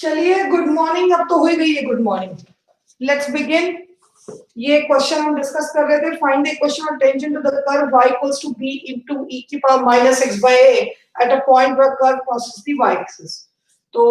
चलिए good morning. अब तो हो ही गई है गुड मॉर्निंग। Let's begin. ये क्वेश्चन हम डिस्कस कर रहे थे। Find the equation of tangent to the curve y equals to b into e की power minus x by a at a point where curve crosses the y axis. तो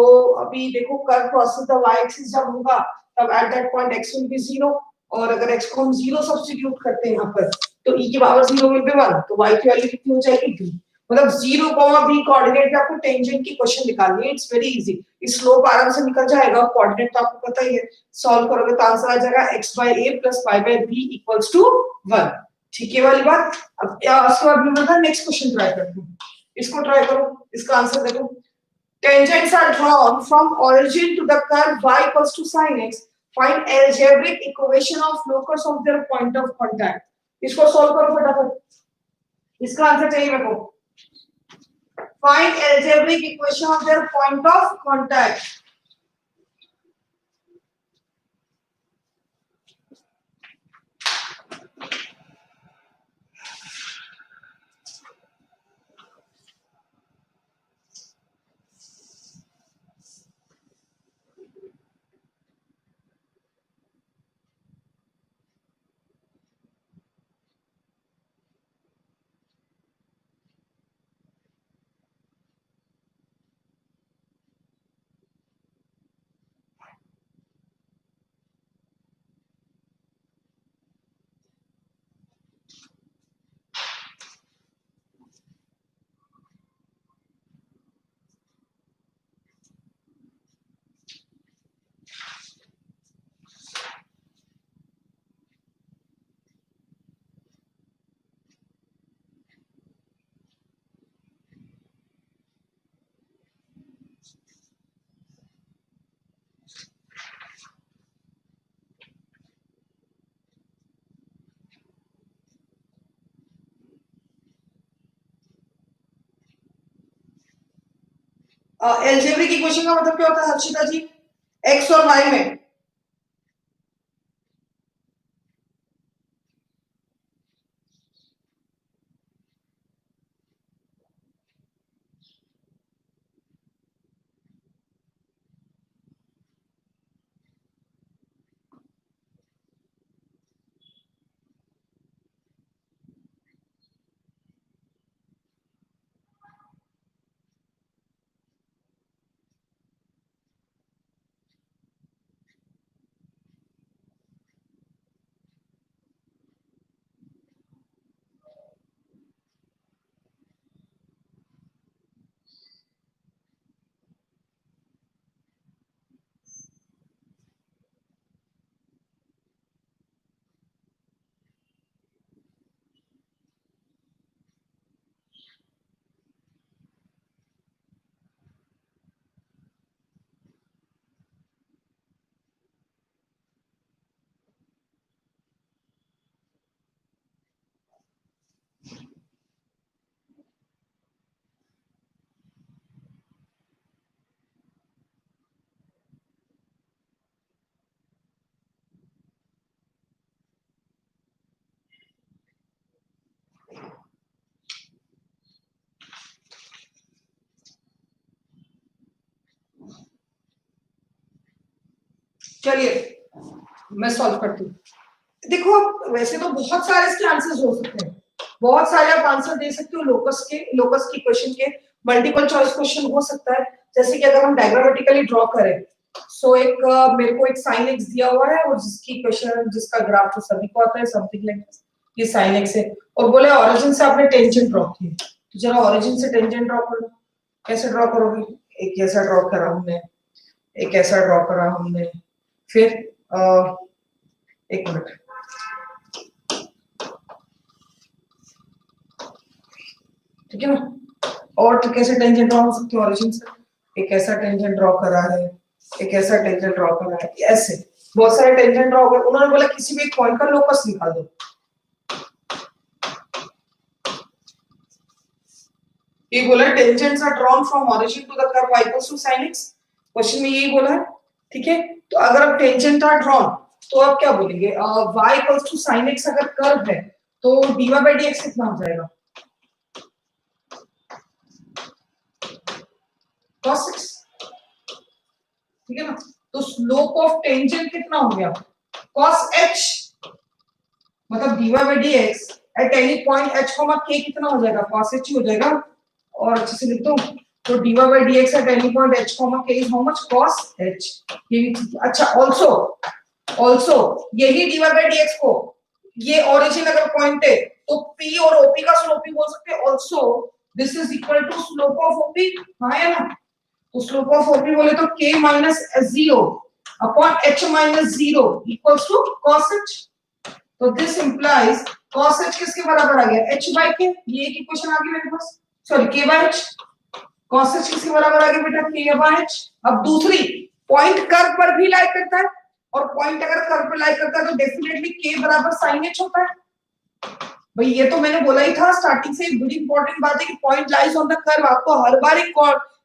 अभी देखो curve crosses the y axis जब होगा तब at that point x will be 0 और अगर x को हम 0 सब्स्टिट्यूट करते हैं यहां पर तो e की पावर 0 विल बी 1 तो y की वैल्यू कितनी हो जाएगी 2। मतलब 0, b कोऑर्डिनेट पे आपको टेंजेंट की क्वेश्चन निकालनी है। It's very easy. इस स्लोप आराम से निकल जाएगा। कोऑर्डिनेट तो आपको पता ही है। सॉल्व करोगे तो आंसर आ जाएगा x by a plus y by b equals to 1। ठीक है वाली बात। अब उसके बाद मैं बता नेक्स्ट क्वेश्चन ट्राई करते हैं। इसको ट्राई करो। इसका आंसर देखो। Tangents are drawn from origin to the curve y equals to sin x. Find algebraic equation of locus of their point of contact. इसको सॉल्व करो फटाफट। इसका आंसर चाहिए मेरे को। Find algebraic equation of their point of contact. Algebraic equation का मतलब क्या होता है हर्षिता जी? x और y में चलिए मैं सॉल्व करती हूँ। देखो वैसे तो बहुत सारे इसके आंसर्स हो सकते हैं। बहुत सारे आप आंसर दे सकते हो लोकस की क्वेश्चन के। मल्टीपल चॉइस क्वेश्चन हो सकता है। जैसे कि अगर हम डायग्रामेटिकली ड्रॉ करें सो मेरे को एक sin x दिया हुआ है और जिसकी क्वेश्चन जिसका ग्राफ तो सभी को आता है समथिंग लाइक दिस। ये sin x है और बोले ओरिजिन से आपने टेंजेंट ड्रॉ की है तो जरा ओरिजिन से टेंजेंट ड्रॉ करो। कैसे ड्रॉ करोगे? एक ऐसा ड्रॉ करा हमने, एक ऐसा ड्रॉ करा हमने, फिर एक मिनट। ठीक है ना? और तो कैसे टेंजेंट ड्रॉ हो सकती है ओरिजिन से? एक ऐसा टेंजेंट ड्रॉ करा है, एक ऐसा टेंजेंट ड्रॉ करा है, ऐसे बहुत सारे टेंजेंट ड्रॉ कर। उन्होंने बोला किसी भी एक पॉइंट का लोकस निकाल दो। ये बोला tangents are drawn from origin to the curve y equals to sin x। Question में यही बोला है। ठीक है, तो अगर अब टेंजेंट आर ड्रॉन तो आप क्या बोलेंगे? y equals to sin x अगर कर्व है तो dy by dx कितना हो जाएगा? cos x। ठीक है ना। तो स्लोप ऑफ टेंजेंट कितना हो गया, cos h, मतलब dy by dx at any point h, k कितना हो जाएगा, cos h ही हो जाएगा। और अच्छे से लिख दो, तो dy by dx at any point h, k is how much, cos h। ये भी ठीक है। अच्छा, ऑल्सो यही dy by dx को, ये ओरिजिन अगर पॉइंट है तो p और op का स्लोप भी बोल सकते हैं। Also this is equal to slope of op, हाँ है ना। तो स्लोप ऑफ op बोले तो k minus 0 upon h minus 0 equals to cos h। तो दिस इंप्लाइज cos h किसके बराबर आ गया, h by k। ये एक इक्वेशन आ गई मेरे पास, sorry k by h। cos h किसके बराबर आ गया बेटा, k by h। अब दूसरी, पॉइंट कर्व पर भी लाई करता है, और पॉइंट अगर कर्व पर लाई करता है तो डेफिनेटली k बराबर sin h होता है। भाई ये तो मैंने बोला ही था स्टार्टिंग से, बड़ी इंपॉर्टेंट बात है कि point lies on the curve. आपको हर बार एक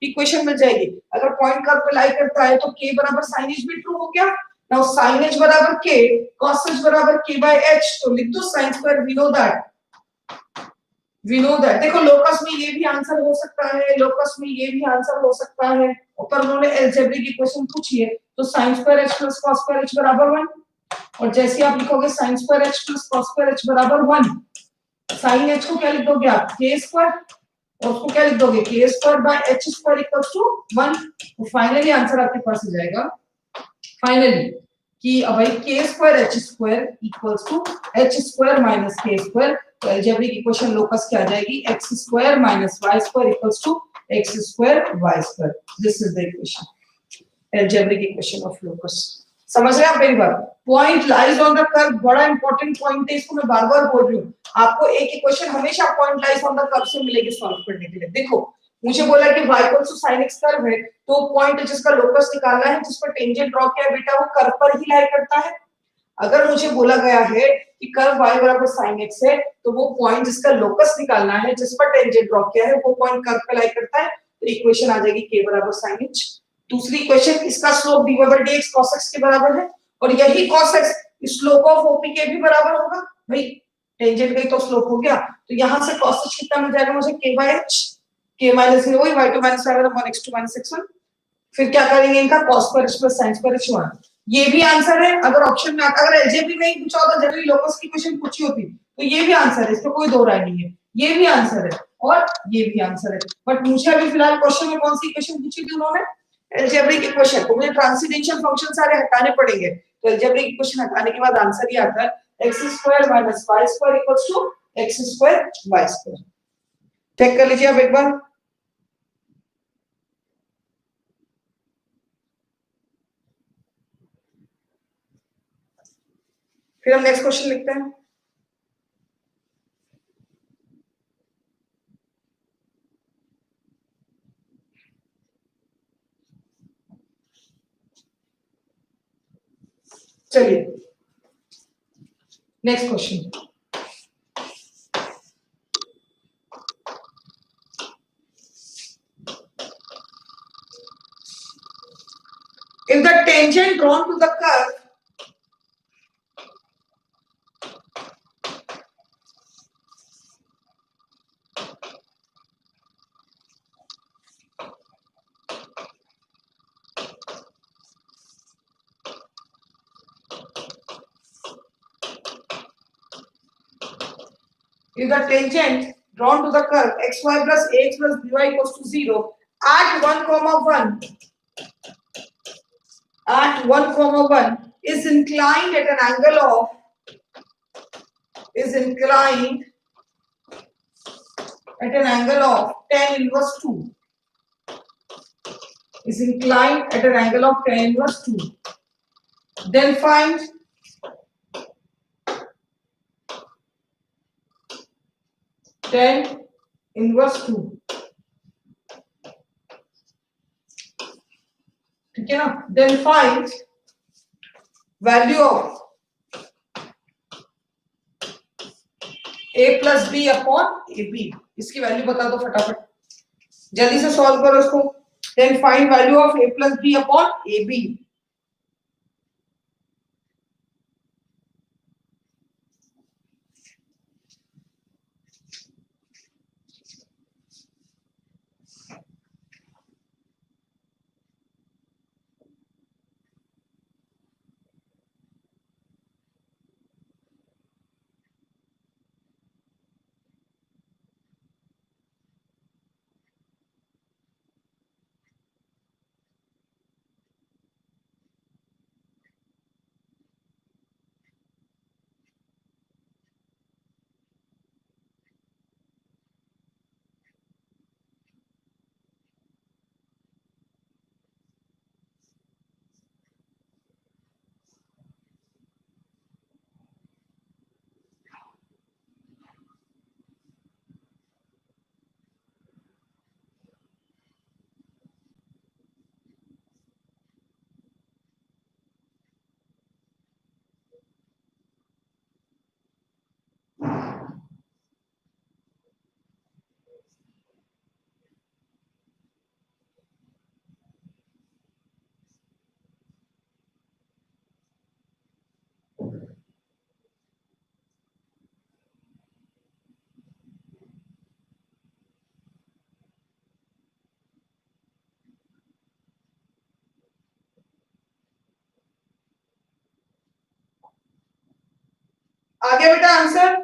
इक्वेशन मिल जाएगी, अगर पॉइंट कर्व पे लाई करता है तो k बराबर sin h भी ट्रू हो गया। नाउ sin h बराबर k, cos h बराबर k by h, तो लिख दो sin square, we know that. देखो लोकस में ये भी आंसर हो सकता है, लोकस में ये भी आंसर हो सकता है, ऊपर उन्होंने अलजेब्रिक इक्वेशन पूछी है, तो sin square h plus cos square h बराबर 1। और जैसे आप लिखोगे sin square h plus cos square h बराबर 1, sin h को क्या लिख दोगे आप, k स्क्वायर, और उसको क्या लिख दोगे, k square by h square equals to 1। तो फाइनली आंसर आपके पास आ जाएगा, फाइनली, कि अब भाई k square h square equals to h square minus k square. तो अलजेब्रिक इक्वेशन लोकस क्या आ जाएगी, x square minus y square equals to x square y square. This is the equation, algebraic equation of locus. समझ रहे हैं आप मेरी बात, point lies on the curve बड़ा इंपॉर्टेंट पॉइंट है, इसको मैं बार बार बोल रही हूँ। आपको एक इक्वेशन हमेशा point lies on the curve से मिलेगी सॉल्व करने के लिए। देखो मुझे बोला कि y equals to sin x curve है, तो पॉइंट जिसका लोकस निकालना है, जिस पर टेंजेंट ड्रॉ किया है बेटा, वो कर्व पर ही लाई करता है। अगर मुझे बोला गया है कि कर्व y बराबर sin x है, तो वो पॉइंट जिसका लोकस निकालना है, जिस पर टेंजेंट ड्रॉ किया है, वो पॉइंट कर्व पे लाई करता है। तो इक्वेशन आ जाएगी k बराबर sin h। दूसरी इक्वेशन, इसका slope dy by dx cos x के बराबर है, और यही cos x slope of op के भी बराबर होगा। भाई टेंजेंट गई तो स्लोप हो गया, तो यहां से cos h कितना मिल जाएगा मुझे, k by h, k minus 0 वही y2 minus y1 x2 minus x1। फिर क्या करेंगे इनका, cos square h plus sin square h 1। ये भी आंसर है। अगर ऑप्शन में अगर एलजेब्रिक नहीं पूछा होता, जनरली लोकस की क्वेश्चन पूछी होती, तो ये भी आंसर है, इसमें कोई दो राय नहीं है। ये भी आंसर है और ये भी आंसर है। बट मुझे अभी फिलहाल क्वेश्चन में कौन सी इक्वेशन पूछी थी उन्होंने, अलजेब्रिक इक्वेशन। तो मुझे ट्रांसेंडेंशियल फंक्शन सारे हटाने पड़ेंगे, तो अलजेब्रिक इक्वेशन हटाने के बाद आंसर ही आता है x square minus y square equals to x square y square. Check कर लीजिए आप एक बार। फिर हम नेक्स्ट क्वेश्चन लिखते हैं। चलिए next question. If the tangent drawn to the curve if the tangent drawn to the curve xy plus ax plus by equals to 0 at 1 comma 1 is inclined at an angle of tan inverse 2 is inclined at an angle of tan inverse 2, then find tan inverse 2। ठीक है ना, then find value of a plus b upon ab। इसकी value बता दो फटाफट, जल्दी से solve करो इसको। then find value of a plus b upon ab। आ गया बेटा आंसर?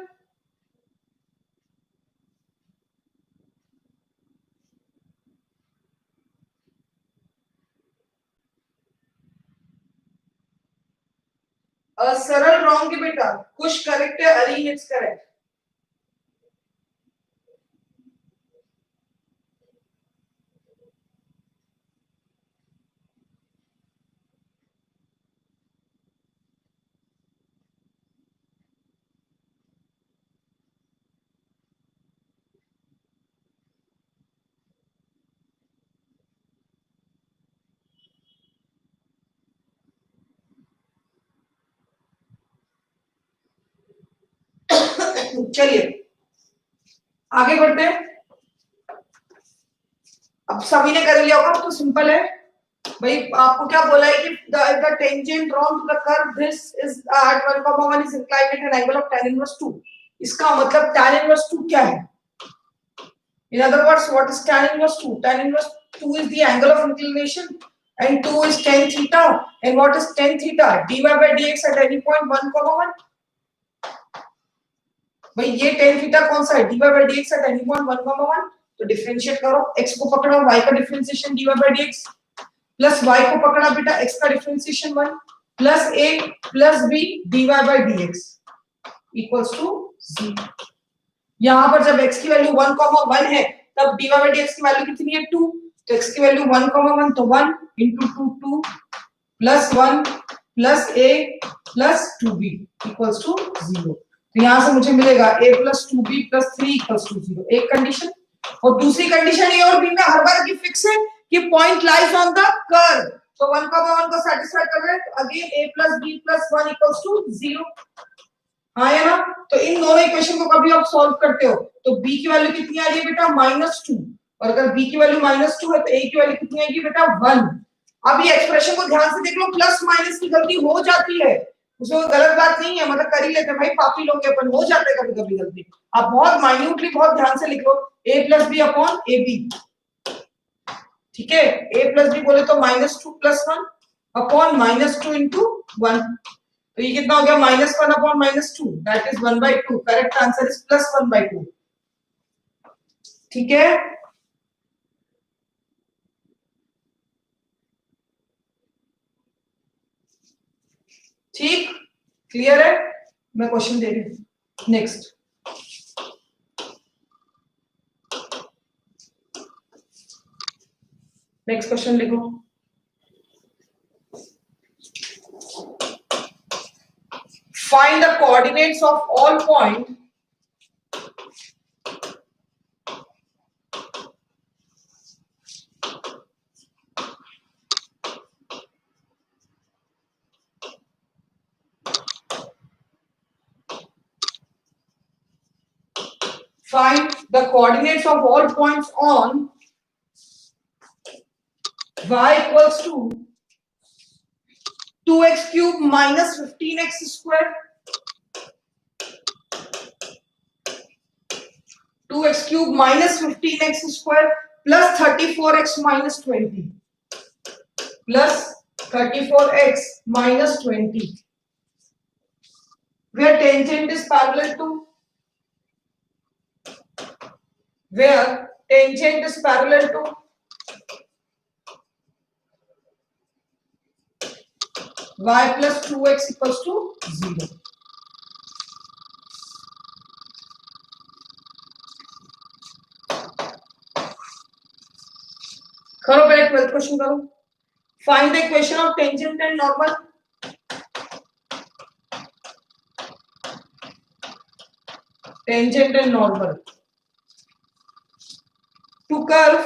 सरल रॉन्ग है बेटा, कुछ करेक्ट है, अरीन इट्स करेक्ट। चलिए आगे बढ़ते हैं। अब सभी ने कर लिया होगा, तो सिंपल है भाई। आपको क्या बोला है कि the tangent drawn to the curve this is at 1, 1 is inclined at an angle of tan inverse 2। इसका मतलब tan inverse 2 क्या है? In other words, what is tan inverse 2? Tan inverse 2 is the angle of inclination and 2 is tan theta. And what is tan theta? dy by dx at any point 1, 1। भाई ये tan theta कौन सा है? dy by dx at any point 1, 1। तो differentiate करो, x को पकड़ो, y का differentiation dy by dx, plus y को पकड़ा बेटा, x का differentiation 1 plus a plus b dy by dx equals to 0। यहां पर जब x की वैल्यू 1, 1 है तब dy by dx की वैल्यू कितनी है? 2। तो x की वैल्यू 1, 1 तो 1 into 2 2 plus 1 plus a plus 2b equals to 0। तो यहां से मुझे मिलेगा a plus 2b plus 3 equals to 0, एक कंडीशन। और दूसरी कंडीशन ए और बी में हर बार की फिक्स है कि point lies on the curve. तो 1, 1 को सेटिस्फाई कर रहे हैं, तो again a plus b plus 1 equals to 0। हाँ है ना? तो इन दोनों इक्वेशन को कभी आप सॉल्व करते हो तो b की वैल्यू कितनी आ रही है बेटा? -2। और अगर b की वैल्यू -2 है तो a की वैल्यू कितनी आएगी बेटा? 1। अब ये एक्सप्रेशन को ध्यान से देख लो, प्लस माइनस की गलती हो जाती है, उसमें कोई गलत बात नहीं है, मतलब कर ही लेते हैं भाई, पापी लोग हैं अपन, हो जाते हैं कभी कभी गलती। आप बहुत माइन्यूटली बहुत ध्यान से लिख लो, a plus b upon a b. ठीक है, a प्लस बी बोले तो -2 प्लस 1 अपॉन -2 इंटू 1। तो ये कितना हो गया? -1 upon -2, that is 1/2। Correct answer is plus 1/2। ठीक है, ठीक, क्लियर है? मैं क्वेश्चन दे रही हूं, नेक्स्ट। नेक्स्ट क्वेश्चन लिखो। Find the coordinates of all points of all points on y equals to 2x cube minus 15x square, 2x cube minus 15x square plus 34x minus 20 plus 34x minus 20, where tangent is parallel to y plus 2x equals to 0। करो पहले 12th question करो। Find the equation of tangent and normal. Tangent and normal to curve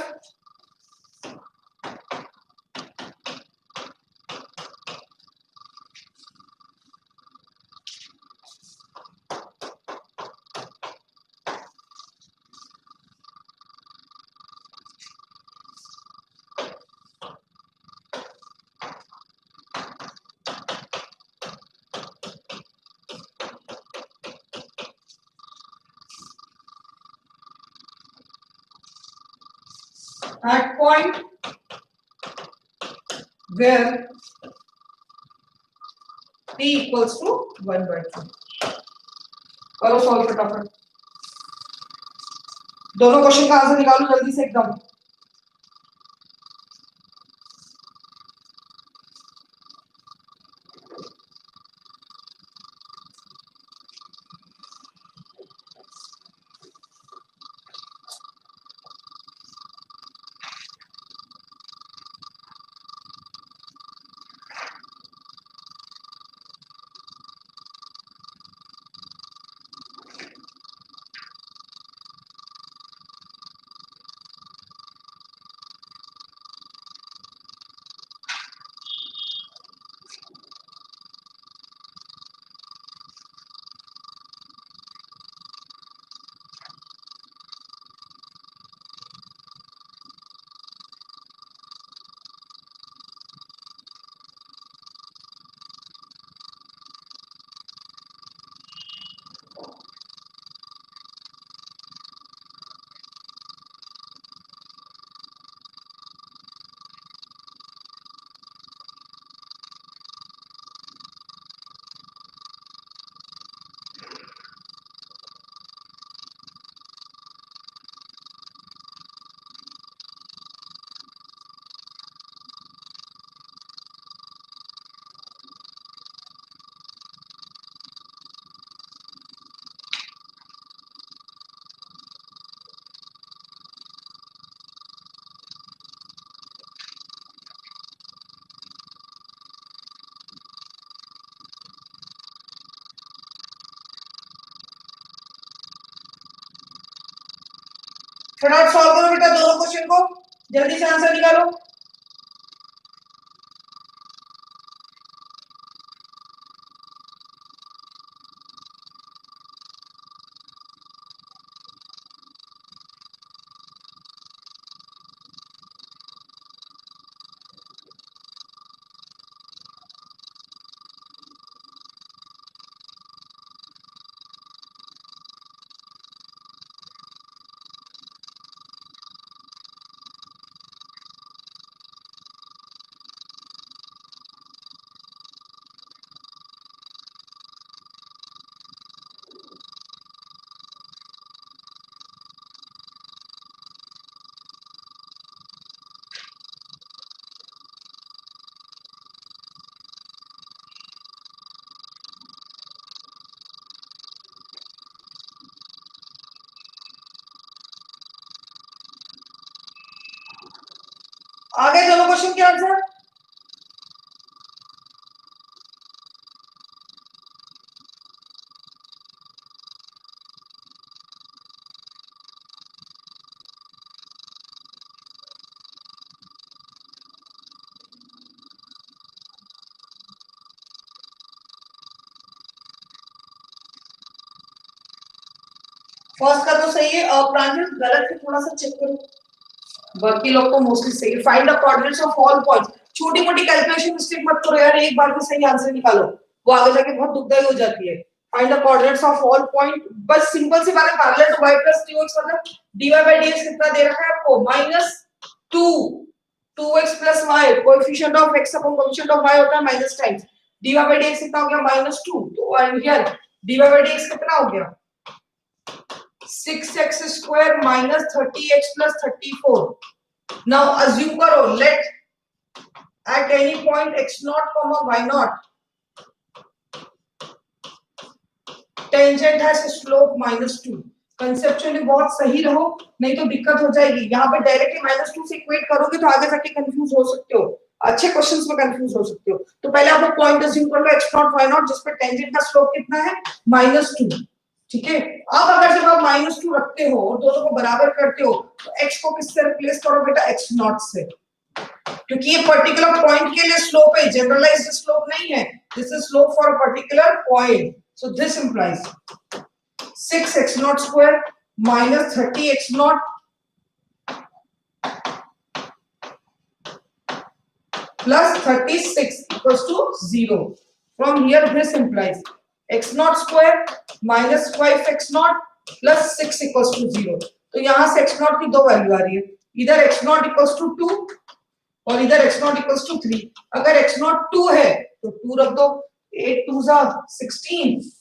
at point where t equals to 1/2। करो solve फटाफट, दोनों question का answer निकालो जल्दी से एकदम। फटाफट सॉल्व करो बेटा दोनों क्वेश्चन को, जल्दी से आंसर निकालो। आगे दोनों क्वेश्चन के आंसर। फर्स्ट का तो सही है, प्रांजल गलत है थोड़ा सा चेक करो, बाकी लोग तो मोस्टली सही है। Find the coordinates of all points, छोटी मोटी कैलकुलेशन मिस्टेक मत करो यार, एक बार में सही आंसर निकालो, वो आगे जाके बहुत दुखदाई हो जाती है। Find the coordinates of all point, बस सिंपल सी बात है, पैरेलल टू y + 2x मतलब dy/dx कितना दे रखा है आपको, -2 2x + y, coefficient of x upon coefficient of y होता है माइनस टाइम्स, dy/dx कितना हो गया -2, तो एंड हियर dy/dx कितना हो गया 6x² minus 30x plus 34. Now assume करो, let at any point x0, y0 tangent has a slope -2. Conceptually बहुत सही रहो, नहीं तो दिक्कत हो जाएगी। यहाँ पे डायरेक्टली -2 से इक्वेट करोगे तो आगे जाके कंफ्यूज हो सकते हो, अच्छे क्वेश्चंस में कंफ्यूज हो सकते हो। तो पहले आप पॉइंट अज्यूम कर लो x0 y0 जिस पे टेंजेंट का स्लोप कितना है -2, ठीक है। अब अगर जब आप -2 रखते हो और दोनों को बराबर करते हो तो x को किससे रिप्लेस करो बेटा, x0 से, क्योंकि ये पर्टिकुलर पॉइंट के लिए स्लोप है, जनरलाइज्ड स्लोप नहीं है, this is slope for a particular point, so this implies 6x0² minus 30x0 plus 36 equals to 0. From here this implies x0² minus 5x0 plus 6 equals to 0. तो यहां से x0 की दो वैल्यू आ रही है, इधर x0 equals to 2 और इधर x0 equals to 3। अगर x0 2 है तो 2 रख दो, 8 2 16,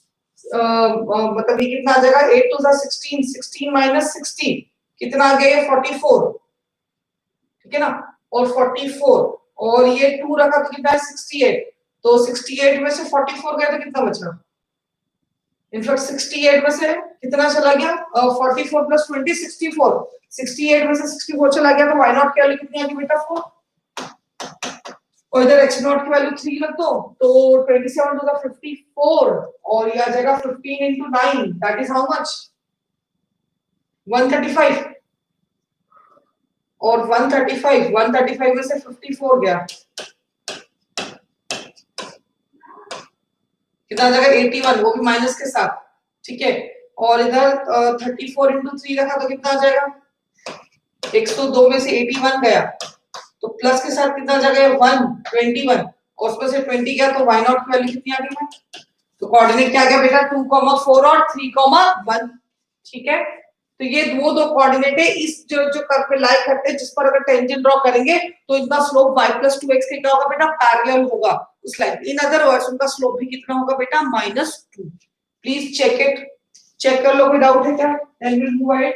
मतलब ये कितना आ जाएगा 8 टू 16, 16 माइनस 60 कितना आ गया ये 44, ठीक है ना, और 44 और ये 2 रखा तो कितना है 68, तो 68 में से 44 गया तो कितना बचा, इनफैक्ट 68 में से कितना चला गया 44 प्लस 20 64, 68 में से 64 चला गया तो y नॉट की वैल्यू कितनी आ गई बेटा 4, और इधर x नॉट की वैल्यू 3 रख दो तो 27 टू द 54 और ये आ जाएगा 15 into 9 that is how much 135, और 135 में से 54 गया कितना आ जाएगा 81, वो भी माइनस के साथ, ठीक है, और इधर 34 into 3 रखा तो कितना आ जाएगा 102 में से 81 गया तो प्लस के साथ कितना आ जाएगा 121 और उसमें से 20 गया तो y नॉट की वैल्यू कितनी आ गई है, तो कोऑर्डिनेट क्या आ गया बेटा 2,4 और 3,1, ठीक है, तो ये वो दो कोऑर्डिनेट है इस जो जो कर्व पे लाई करते हैं जिस पर अगर टेंजेंट ड्रॉ करेंगे तो इनका स्लोप y + 2x के क्या होगा बेटा पैरेलल होगा उस लाइन, इन अदर वर्ड्स उनका स्लोप भी कितना होगा बेटा -2, प्लीज चेक इट, चेक कर लो, कोई डाउट है क्या, देन विल मूव अहेड।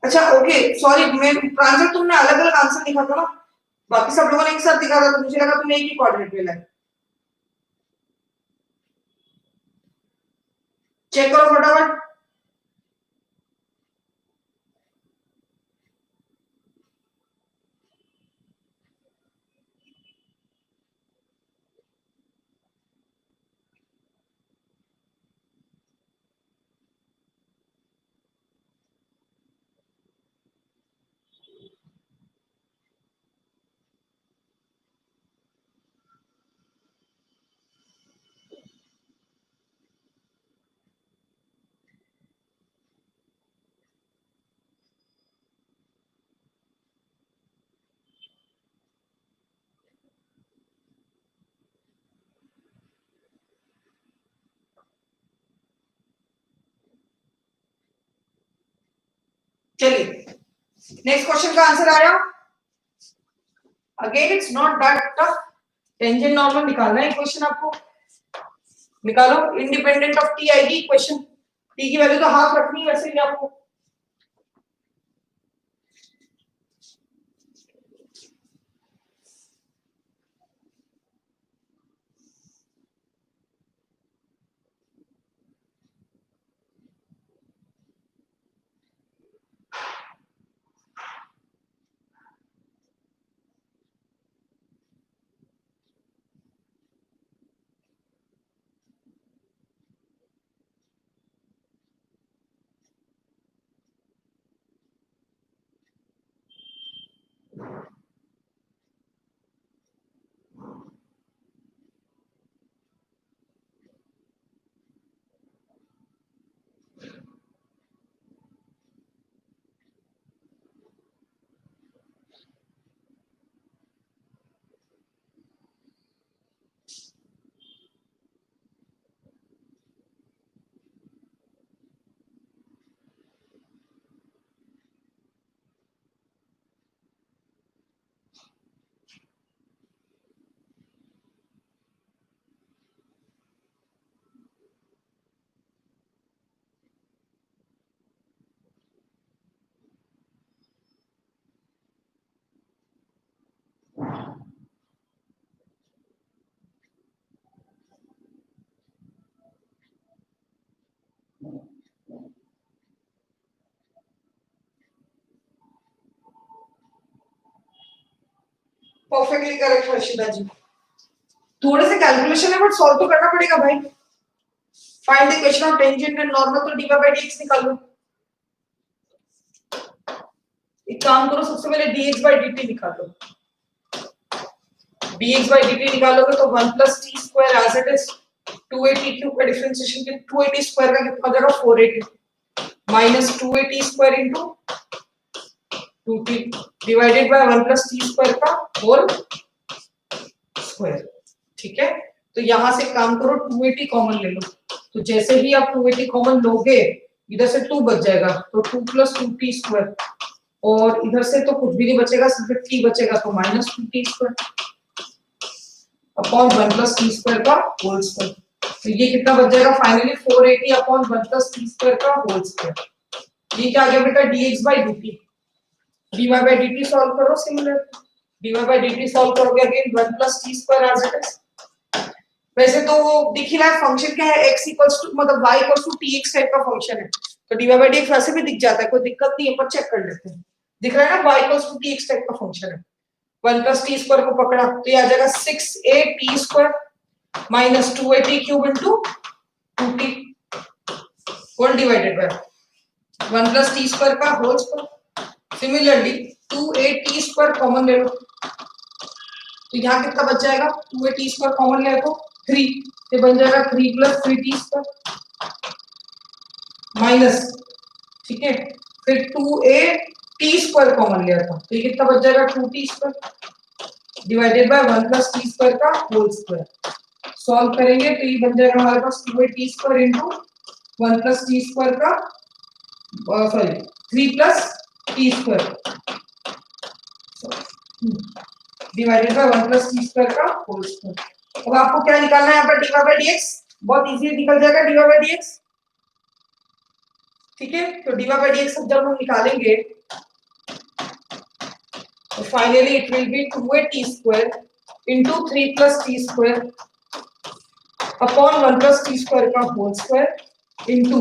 अच्छा ओके सॉरी, मैं प्रांजल तुमने अलग अलग आंसर लिखा था ना, बाकी सब लोगों ने एक साथ लिखा था तो मुझे लगा तुमने एक ही कोऑर्डिनेट मिला है, चेक करो फटाफट। चलिए नेक्स्ट क्वेश्चन का आंसर आया, again it's not that tough, tangent normal निकालना है क्वेश्चन आपको, निकालो, इंडिपेंडेंट ऑफ टी आएगी इक्वेशन, टी की वैल्यू तो हाफ रखनी है वैसे भी आपको, परफेक्टली करेक्ट हर्षिता जी, थोड़े से कैलकुलेशन है बट सॉल्व तो करना पड़ेगा भाई, find the equation of tangent and normal, तो dy/dx निकाल लो, एक काम करो सबसे पहले dx/dt निकाल लो, dx/dt निकालोगे तो 1 + t² as it is 280 cube का डिफरेंशिएशन के 280 स्क्वायर का कितना हो जाएगा 480, minus 2a t square into 2t divided by 1 plus t square का होल स्क्वायर। ठीक है, तो यहां से काम करो 2a t कॉमन ले लो, तो जैसे ही आप 2a t कॉमन लोगे इधर से 2 बच जाएगा, तो 2 प्लस 2t स्क्वायर, और इधर से तो कुछ भी नहीं बचेगा, सिर्फ t बचेगा, तो minus 2t square upon 1 plus t square का होल स्क्वायर। तो ये कितना बच जाएगा finally 480 upon 1 plus t square का होल स्क्वायर। ये क्या आ गया बेटा dx by dt, dy by dt solve करो, similar dy by dt solve करोगे again 1 plus t square as it is. वैसे तो वो दिख ही रहा है फंक्शन क्या है, x इक्वल्स टू मतलब y equals to tx type का फंक्शन है, तो dy बाय dx वैसे भी दिख जाता है, कोई दिक्कत नहीं है, पर चेक कर लेते हैं। दिख रहा है ना y equals to tx type का फंक्शन है। 1 प्लस t स्क्वायर को पकड़ा तो ये आ जाएगा 6a t square minus 2a t cube into 2t whole divided by 1 plus t square का whole square. Similarly 2a t square common ले लो, तो यहाँ कितना बच जाएगा, 2a t स्क्वायर कॉमन ले तो 3, ये बन जाएगा 3 प्लस 3t स्क्वायर माइनस, ठीक है, फिर 2a t स्क्वायर कॉमन लिया था, तो ये कितना बच जाएगा 2t square divided by 1 plus t square का होल स्क्वायर। सॉल्व करेंगे तो ये बन जाएगा हमारे पास 2a t square into 1 plus t square का sorry 3 plus t square divided by 1 plus t square का होल स्क्वायर। अब आपको क्या निकालना है यहाँ पर dy बाय dx, बहुत इजीली निकल जाएगा dy बाय dx। ठीक है, तो dy बाय dx सब जब हम निकालेंगे तो finally it will be 2a t square into 3 plus t square upon 1 plus t square का whole square into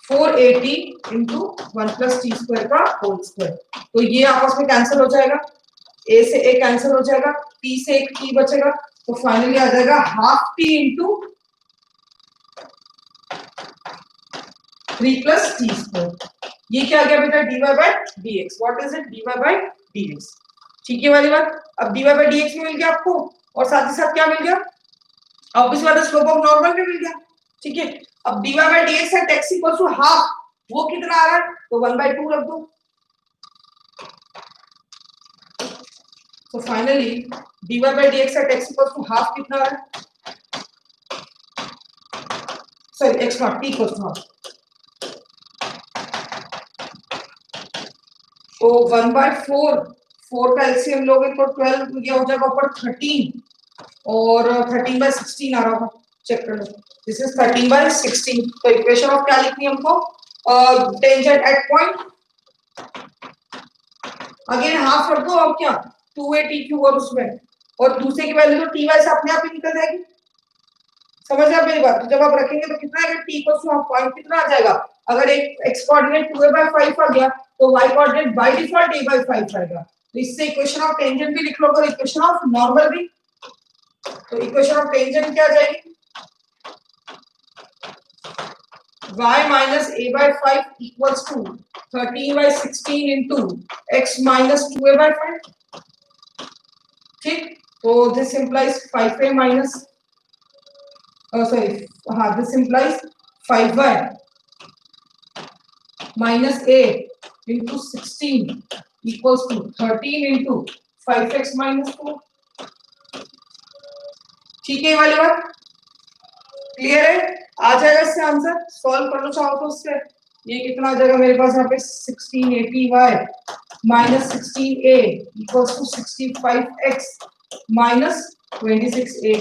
480 into 1 plus t square का होल स्क्वायर। तो ये आपस में कैंसिल हो जाएगा, a से a कैंसिल हो जाएगा, t से एक t बचेगा, तो फाइनली आ जाएगा half t into 3 plus t square. ये क्या आ गया बेटा dy by dx। What is it, dy by dx। ठीक है वाली बात। अब dy बाय dx में मिल गया आपको, और साथ ही साथ क्या मिल गया, ऑब्वियसली बात है स्लोप ऑफ नॉर्मल भी मिल गया। ठीक है, अब dy बाय dx है x इक्वल टू हाफ, वो कितना आ रहा है, तो 1/2 रख दो। तो फाइनली dy बाय dx है x इक्वल टू हाफ कितना आ रहा है, sorry x not t equal to half, तो 1/4, 4 का एलसीएम लोगे तो 12, ये हो जाएगा ऊपर 13, और 13/16 आ रहा होगा, चेक कर लो, दिस इज 13/16। तो इक्वेशन ऑफ क्या लिखनी है हमको, tangent at point, again half कर दो, अब क्या 2a t क्यूब, और उसमें और दूसरे की वैल्यू तो ty से अपने आप ही निकल जाएगी। समझ रहे आप मेरी बात, तो जब आप रखेंगे तो कितना आएगा, t equal to half, point कितना आ जाएगा, अगर एक x कोऑर्डिनेट 2a/5 आ गया तो y coordinate by default a/5 आएगा। तो इससे इक्वेशन ऑफ टेंजेंट भी लिख लो और इक्वेशन ऑफ नॉर्मल भी। तो इक्वेशन ऑफ टेंजेंट क्या आ जाएगी, y minus a/5 equals to 13/16 into x minus 2a/5। ठीक, तो this implies 5a minus sorry, हाँ this implies 5y minus a into 16 equals to 13 into 5x minus 2। ठीक है ये वाली बात क्लियर है, आ जाएगा इससे आंसर, सॉल्व करना चाहो तो उससे ये कितना आ जाएगा मेरे पास यहाँ पे 1680y minus 16a equals to 65x minus 26a।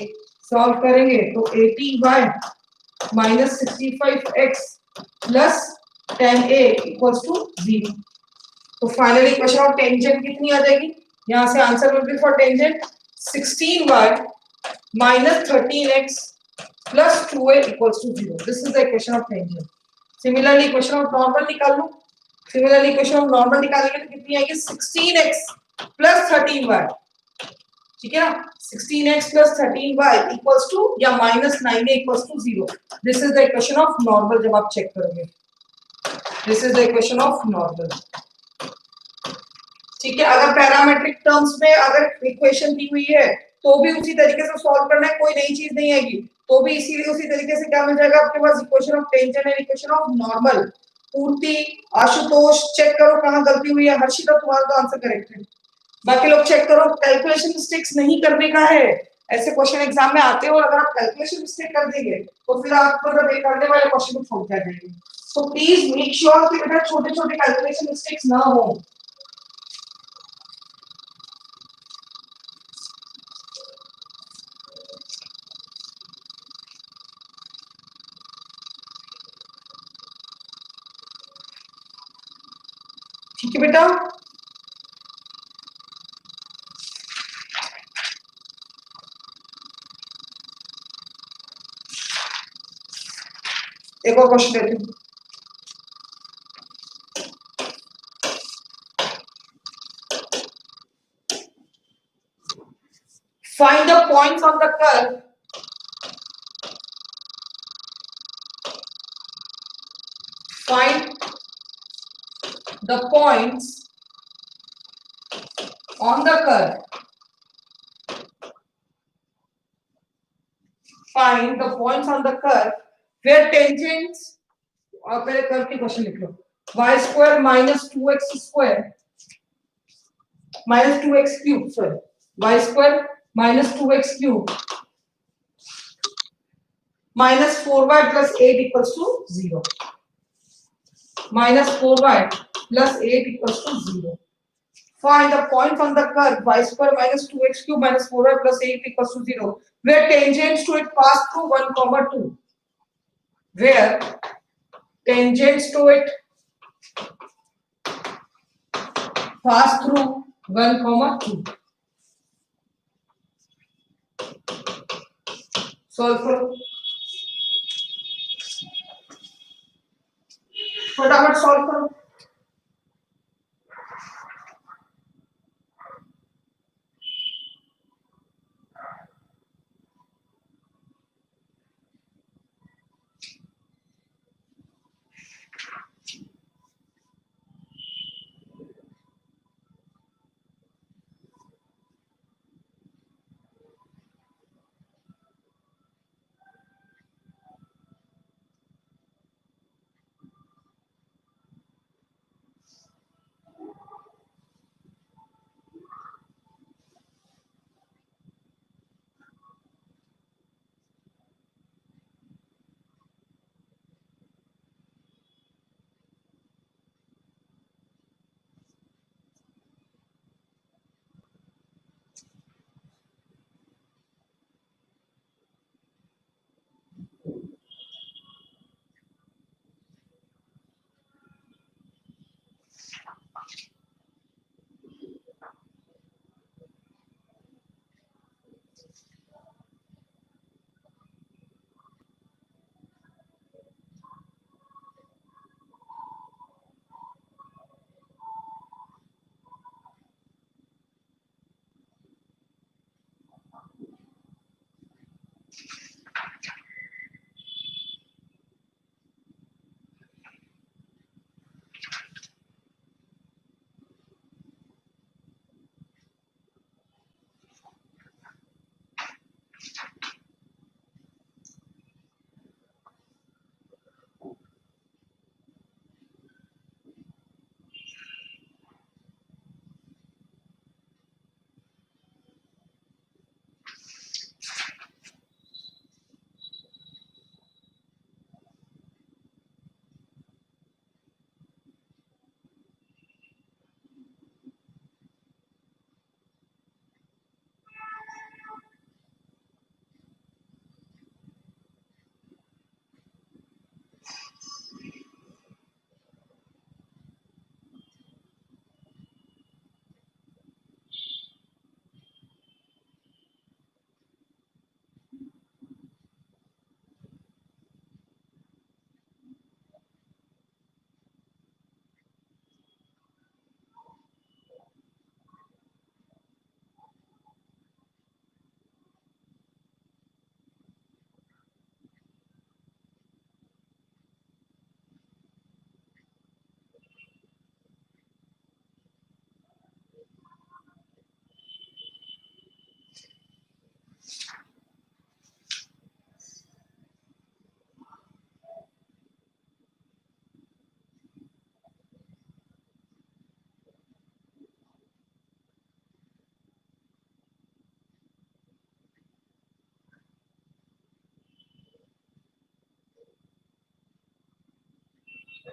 Solve करेंगे तो 80y minus 65x plus 10a equals to 0। तो फाइनली इक्वेशन ऑफ टेंजेंट कितनी आ जाएगी, यहाँ से answer will be for tangent 16y minus 13x plus 2a equals to 0। This is the equation of tangent। Similarly, equation of normal निकाल लो। Similarly, equation of normal निकालेंगे तो कितनी आएगी 16x plus 13y। ठीक है ना, 16x plus 13y equals to या minus 9a equals to 0। This is the equation of normal जब आप चेक करोगे। This is the equation of normal। ठीक है, अगर पैरामेट्रिक टर्म्स में अगर इक्वेशन दी हुई है तो भी उसी तरीके से सॉल्व करना है, कोई नई चीज नहीं आएगी, तो भी इसीलिए उसी तरीके से क्या मिल जाएगा आपके पास equation of tangent and equation of normal. Purti, Ashutosh, check करो कहाँ गलती हुई है। हर्षिता तुम्हारा तो आंसर करेक्ट है। बाकी लोग चेक करो, कैलकुलेशन मिस्टेक्स नहीं करने का है। ऐसे क्वेश्चन एग्जाम में आते हो, अगर आप कैलकुलेशन मिस्टेक कर देंगे तो फिर आप मतलब एक करने वाले क्वेश्चन को छोड़ जाएंगे। सो प्लीज मेक श्योर कि बेटा छोटे छोटे कैलकुलेशन मिस्टेक्स ना हो। ठीक है बेटा, एक और क्वेश्चन देती हूँ। Find the points on the curve. Find the points on the curve. Find the points on the curve where tangents, और पहले कर्व की क्वेश्चन लिख लो। y square minus 2x square minus 2x cube, sorry, y square minus 2x cube minus 4y plus 8 equals to 0. Minus 4y plus 8 equals to 0. Find the points on the curve y square minus 2x cube minus 4y plus 8 equals to 0 where tangents to it pass through 1 comma 2. Where tangents to it pass through 1 comma 2. Solve करो, फटाफट solve करो।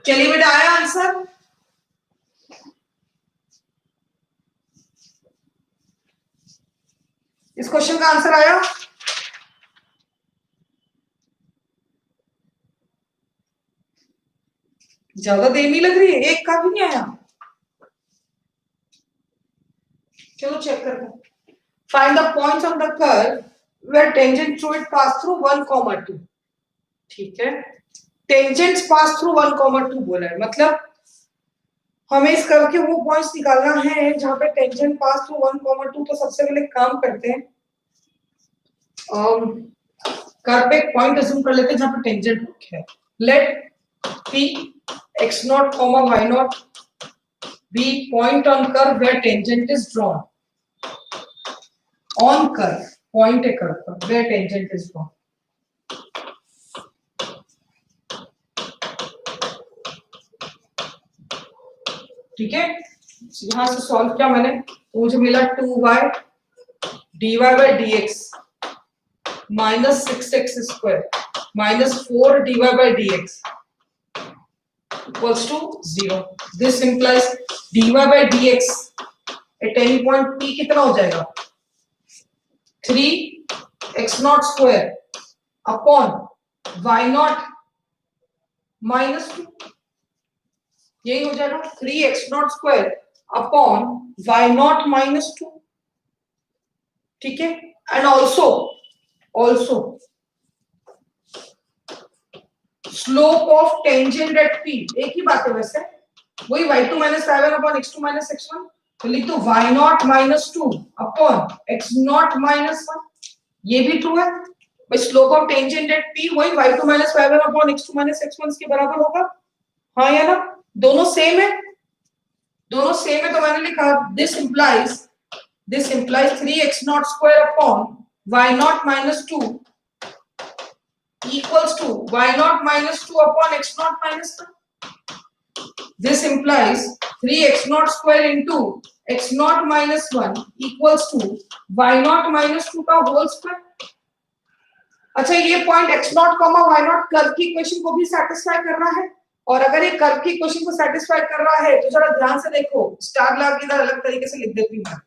चलिए बेटा, आया answer? इस question का answer आया? ज्यादा देर नहीं लग रही है, एक का भी नहीं आया। चलो चेक करते हैं। Find the points on the curve where tangent through it pass through 1, 2। ठीक है, टेंजेंट्स पास थ्रू 1, 2 बोला है, मतलब हमें इस कर्व के वो पॉइंट्स निकालना है जहां पे टेंजेंट पास थ्रू 1, 2। तो सबसे पहले काम करते हैं, कर्व पे एक पॉइंट अज्यूम कर लेते हैं जहां पे टेंजेंट है। Let P x not comma y not be point on curve where tangent is drawn. On curve, point है कर्व पर वेयर टेंजेंट इज ड्रॉन। ठीक है, यहां से सॉल्व किया मैंने तो मुझे मिला 2y dy by dx minus 6x square minus 4 dy by dx equals to 0. This implies dy by dx at any point p कितना हो जाएगा? 3x naught square upon y naught minus 2। यही हो जाएगा 3x naught square upon y naught minus 2। ठीक है, and also slope of tangent at p, एक ही बात है वैसे, वही y2 minus y1 upon x2 minus x1। तो लिख दो y naught minus 2 upon x naught minus 1। ये भी ट्रू है भाई, slope of tangent at p वही y2 minus y1 upon x2 minus x1 के बराबर होगा। हाँ या ना? दोनों सेम है, दोनों सेम है, तो मैंने लिखा this implies 3x naught square upon y naught minus 2 equals to y naught minus 2 upon x naught minus 1। This implies 3x naught square into x naught minus 1 equals to y naught minus 2 का whole square. अच्छा, ये point x naught comma y naught curve की equation को भी satisfy कर रहा है, और अगर ये कर्व की इक्वेशन को सेटिस्फाई कर रहा है तो जरा ध्यान से देखो, स्टार लगा के इधर अलग तरीके से लिख देती हूं मैं।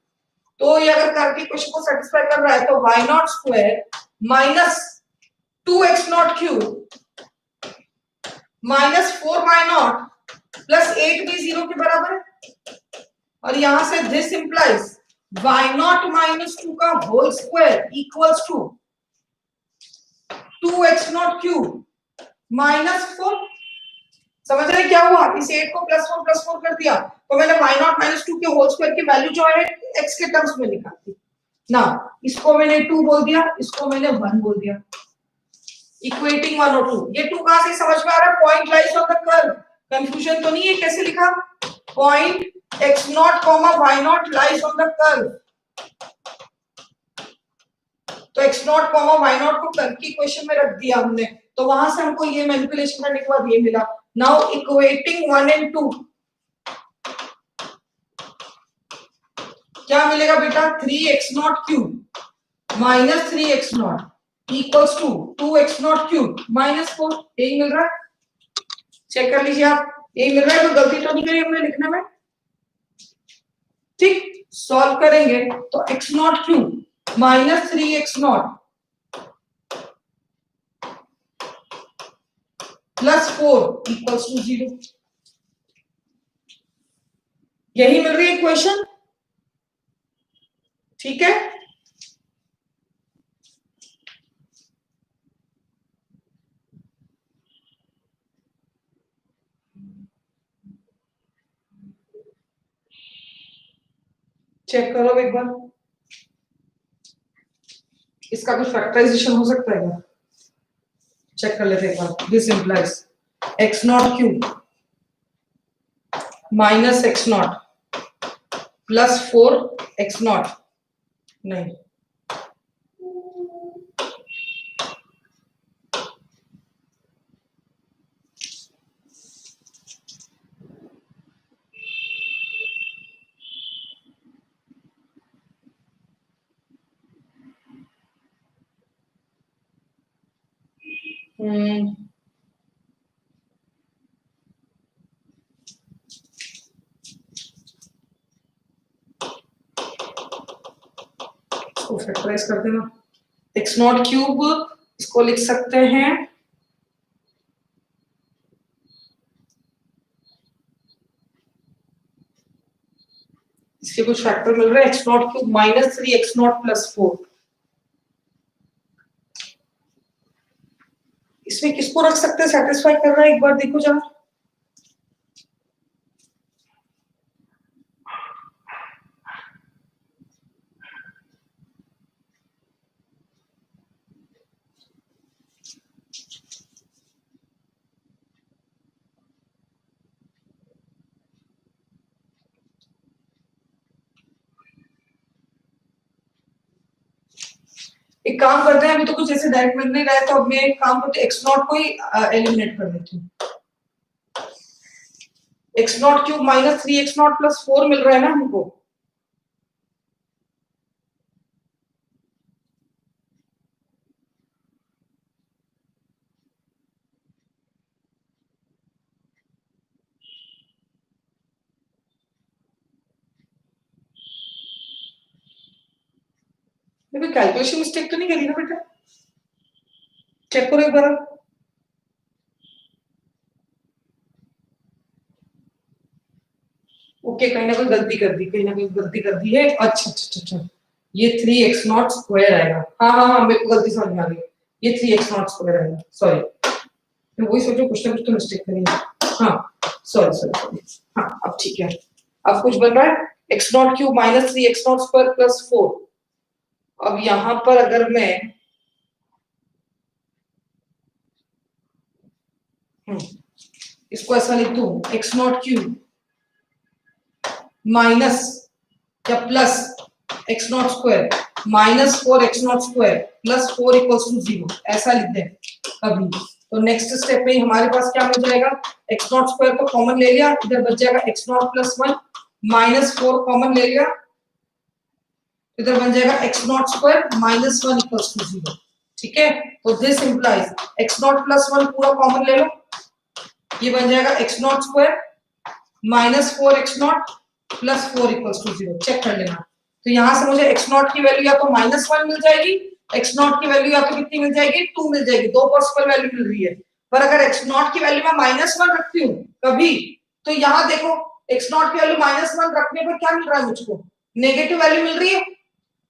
तो ये अगर कर्व की इक्वेशन को सेटिस्फाई कर रहा है तो y naught square minus 2x naught cube minus 4y naught plus 8 भी 0 के बराबर है, और यहां से this implies y naught minus 2 का whole square equals to 2x naught cube minus 4। समझ रहे क्या हुआ? इस 8 को प्लस 4 कर दिया तो मैंने y naught माइनस 2 के होल स्क्वायर की वैल्यू जो है x के टर्म्स में निकाल दी ना। इसको मैंने 2 बोल दिया, इसको मैंने 1 बोल दिया, इक्वेटिंग 1 और 2। ये 2 कहां से समझ में आ रहा है? Point lies on the curve. Confusion तो नहीं है? कैसे लिखा? Point x not comma y not lies on the curve. तो x not comma y not को कर्व की इक्वेशन में रख दिया हमने, तो वहां से हमको ये मैनिपुलेशन करने के बाद ये मिला। नाउ इक्वेटिंग 1 एंड 2 क्या मिलेगा बेटा? 3x naught cube minus 3x naught equals to 2x naught cube minus 4। यही मिल रहा है, चेक कर लीजिए आप, यही मिल रहा है, तो गलती तो नहीं करी हमने लिखने में। ठीक, सॉल्व करेंगे तो x not cube minus 3x naught plus 4 equals to 0। यही मिल रही है इक्वेशन। ठीक है, चेक करो एक बार, इसका कुछ फैक्टराइजेशन हो सकता है क्या? चेक कर लेते हैं एक बार। This implies x not cube minus x not plus 4 x not, नहीं इसको फैक्टराइज कर देना, एक्स नॉट क्यूब इसको लिख सकते हैं इसके कुछ फैक्टर मिल रहे हैं, x naught cube minus 3 x naught plus 4। इसमें किसको रख सकते हैं, सेटिस्फाई कर रहा है, एक बार देखो जरा। एक काम करते हैं, अभी तो कुछ ऐसे डायरेक्ट मिल नहीं रहा है, तो अब मैं एक काम करते हैं, एक्स नॉट को ही एलिमिनेट कर देती हूँ। X naught cube minus 3 x naught plus 4 मिल रहा है ना हमको। देखो कैलकुलेशन मिस्टेक तो नहीं करी ना बेटा, चेक करो एक बार। ओके, कहीं ना कोई गलती कर दी, कहीं ना कोई गलती कर दी है। अच्छा अच्छा अच्छा, ये 3 एक्स नॉट स्क्वायर आएगा। हाँ हाँ हाँ, मेरे को गलती समझ में आ गई, ये 3 एक्स नॉट स्क्वायर आएगा। सॉरी, मैं वही सोचो कुछ ना कुछ तो मिस्टेक करी है। हाँ सॉरी सॉरी सॉरी, हाँ अब ठीक है। अब कुछ बन रहा है, x naught cube minus 3 x naught square plus 4। अब यहां पर अगर मैं इसको ऐसा लिख दूं, एक्स नॉट क्यूब माइनस या plus x naught square minus 4 x naught square plus 4 equals to 0, ऐसा लिख दें अभी। तो नेक्स्ट स्टेप में हमारे पास क्या हो जाएगा, एक्स नॉट स्क्वायर को कॉमन ले लिया, इधर बच जाएगा x naught plus 1 minus 4 common ले लिया, इधर बन जाएगा x naught square minus 1 equals to 0। ठीक है, तो this implies x naught plus 1 पूरा कॉमन ले लो, ये बन जाएगा x naught square minus 4 x naught plus 4 equals to 0। Check कर लेना। तो यहां से मुझे एक्स नॉट की वैल्यू या तो माइनस 1 मिल जाएगी, एक्स नॉट की वैल्यू या तो कितनी मिल जाएगी, 2 मिल जाएगी, दो पॉसिबल वैल्यू मिल रही है। पर अगर एक्स नॉट की वैल्यू मैं माइनस 1 रखती हूँ कभी, तो यहाँ देखो एक्स नॉट की वैल्यू माइनस 1 रखने पर क्या मिल रहा है मुझको, नेगेटिव वैल्यू मिल रही है,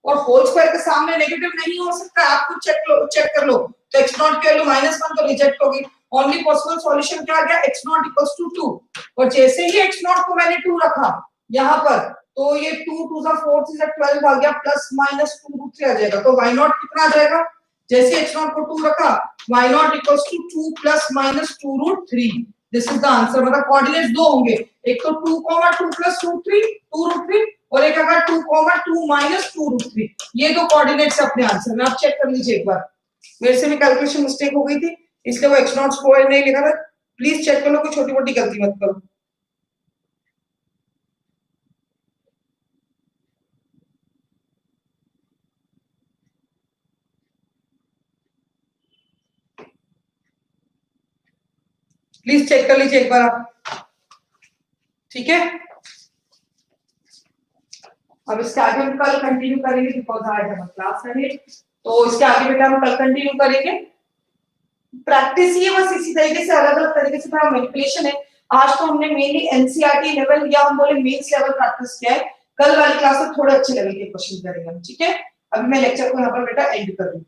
और होल स्क्वायर के सामने नेगेटिव नहीं हो सकता, आप कुछ चेक कर लो। तो एक्स नॉट की वैल्यू माइनस 1 तो रिजेक्ट होगी, ओनली पॉसिबल सॉल्यूशन क्या आ गया, एक्स नॉट इक्वल्स टू 2। और जैसे ही एक्स नॉट को मैंने 2 रखा यहाँ पर, तो ये 2 2 जा 4 3 जा 12 आ गया, प्लस माइनस 2 रूट 3 आ जाएगा। तो y नॉट कितना आ जाएगा, जैसे एक्स नॉट को 2 रखा, y naught equals to 2 plus minus 2 root 3। This is the answer. मतलब कोऑर्डिनेट्स दो होंगे, एक तो 2 2 प्लस रूट 3 2 रूट 3, और एक अगर 2 2 माइनस 2 रूट 3। ये दो कोऑर्डिनेट्स अपने आंसर में, आप चेक कर लीजिए एक बार। मेरे से भी कैलकुलेशन मिस्टेक हो गई थी, इसलिए वो एक्स नॉट स्क्वायर नहीं लिखा था। प्लीज चेक कर लो, कोई छोटी मोटी गलती मत करो। प्लीज चेक कर लीजिए एक बार आप, ठीक है। अब इसके आगे हम कल कंटिन्यू करेंगे, बिकॉज आज हमारा क्लास है, तो इसके आगे बेटा हम कल कंटिन्यू करेंगे। प्रैक्टिस ही है बस, इसी तरीके से अलग अलग तरीके से थोड़ा मैनिपुलेशन है। आज तो हमने मेनली एनसीईआरटी लेवल या हम बोले मेंस लेवल प्रैक्टिस किया है। कल वाली क्लास में थोड़े अच्छे लेवल के क्वेश्चन करेंगे हम, ठीक है। अभी मैं लेक्चर को यहाँ पर बेटा एंड कर दूं।